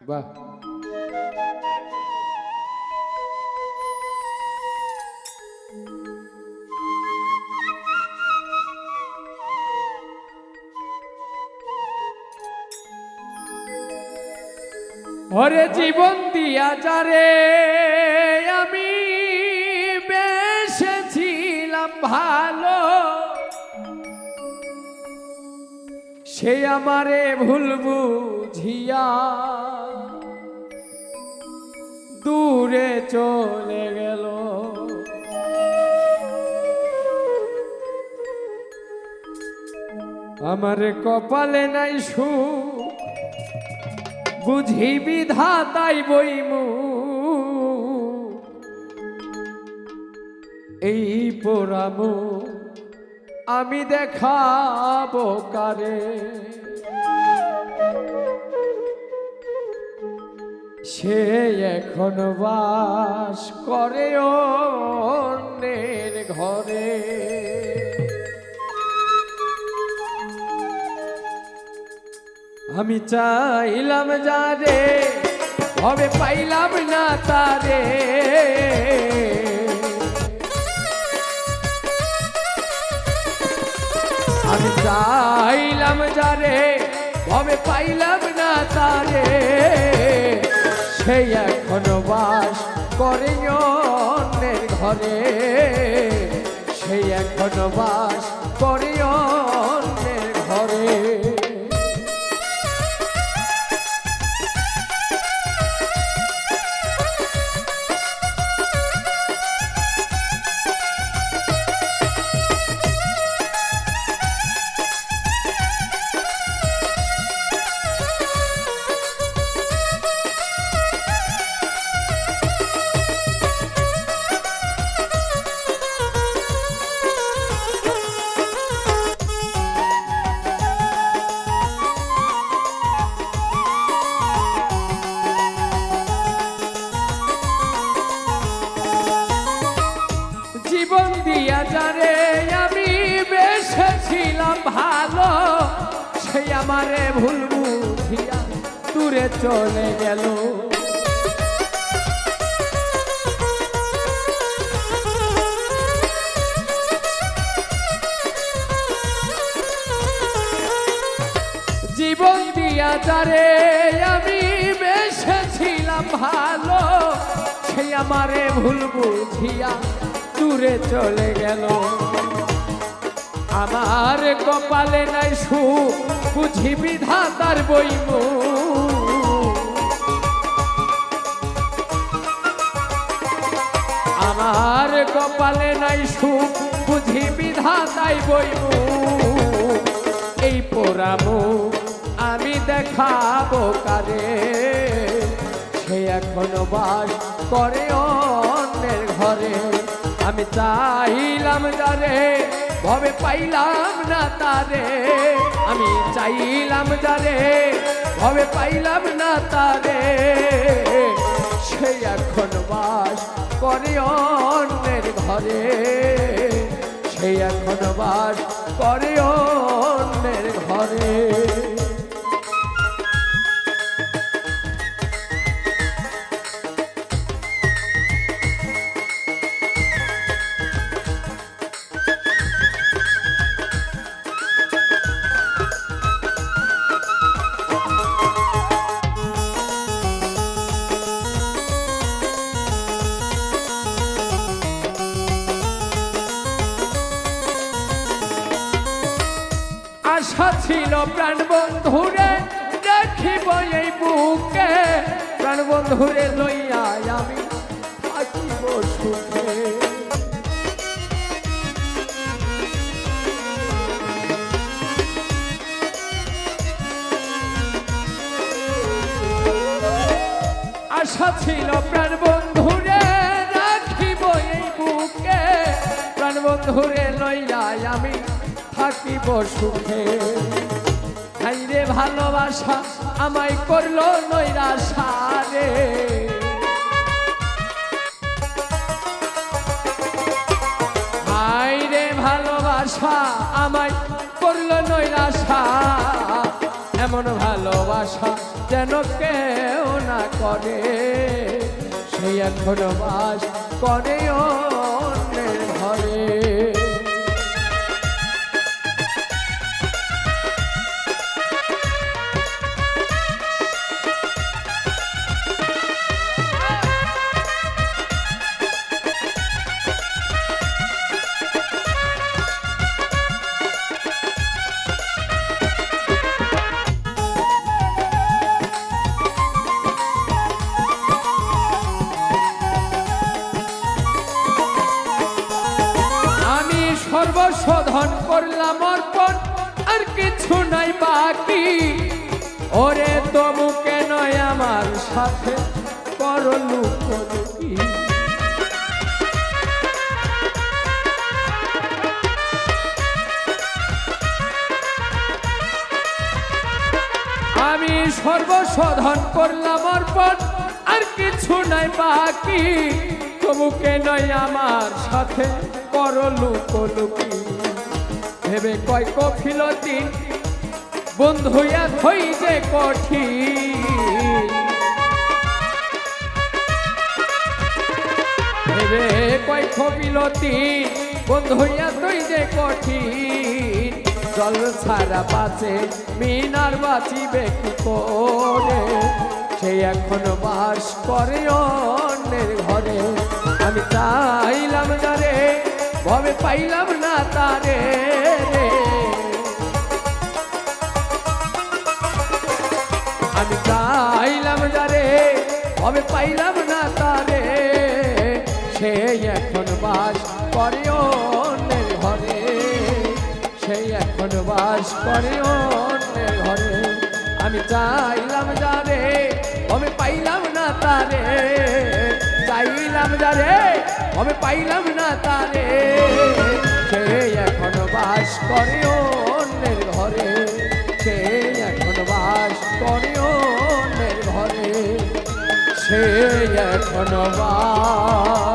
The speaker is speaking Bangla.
বাহ। ওরে জীবন দিয়া যারে আমি বেসেছিলাম ভালো, সে আমারে ভুল বুঝিয়া দূরে চলে গেল। আমার কপালে নাই সুখ, বুঝি বিধাতাই বইমু এই পোড়ামু আমি দেখাবো কারে। সে এখন বাস করে অন্যের ঘরে। আমি চাইলাম যারে, হবে পাইলাম না তারে। আমি চাইলাম যারে, হবে পাইলাম না তারে। সেই এখন বাস করে অন্যের ঘরে। সেই এখন বাস করে অন্যের ঘরে। জীবন দিয়া যারে আমি বেসেছিলাম ভালো, সে আমারে ভুল বুঝিয়া দূরে চলে গেল। জীবন দিয়া যারে আমি বেসেছিলাম ভালো, সে আমারে ভুল বুঝিয়া দূরে চলে গেল। আমার কপালে নাই সুখ, বুঝি বিধাতার বইমু আমার কপালে নাই সুখ, বুঝি বিধাতাই বইমু এই পোড়ামু আমি দেখাবো কারে। সে এখনো বাস করে অন্যের ঘরে। আমি চাইলাম যারে, ভবে পাইলাম না তারে। আমি চাইলাম যারে, ভবে পাইলাম না তারে। সে এখন বাস করে অন্যের ঘরে। সে এখন বাস করে অন্যের ঘরে। আশা ছিল প্রাণ বন্ধুরে দেখিব এই বুকে, প্রাণ বন্ধুরে লইয়া আমি থাকিব সুখে। আশা ছিল প্রাণ বন্ধুরে রাখিব এই বুকে, প্রাণ বন্ধুরে লইয়া আমি থাকিব সুখে। হাইরে ভালোবাসা আমায় করলো নৈরাশা রে। হাইরে ভালোবাসা আমায় করলো নৈরাশা। এমন ভালোবাসা যেন যেন কেউ না করে, সেই এখন বাস করে অন্যের ঘরে। সর্বশোধন করলাম অর্পণ, আর কিছু নাই বাকি। ওরে তবু কেন আমার সাথে করো লুকোলুকি? আমি সর্বশোধন করলাম অর্পণ, আর কিছু নাই বাকি। তবু কেন আমার সাথে করো লুকোলুকি? ভেবে কয় কফিলতি বন্ধুয়া থই যে কঠিন, ভেবে কয় কফিলতি বন্ধুয়া থই যে কঠিন। জল ছাড়া বাঁচে মিনার বাঁচিবে কি করে, সে এখন বাস করে অন্যের ঘরে। আমি চাইলাম যারে ভবে পাইলাম না তারে, আমি চাইলাম যারে ভবে পাইলাম না তারে, সে এখন বাস করে অন্যের ঘরে, সে এখন বাস করে অন্যের ঘরে। আমি চাইলাম যারে ভবে পাইলাম না তারে, চাইলাম যারে ভবে পাইলাম না তারে, সে এখন বাস করে অন্যের ঘরে, সে এখন বাস করে অন্যের ঘরে, সে এখন বাস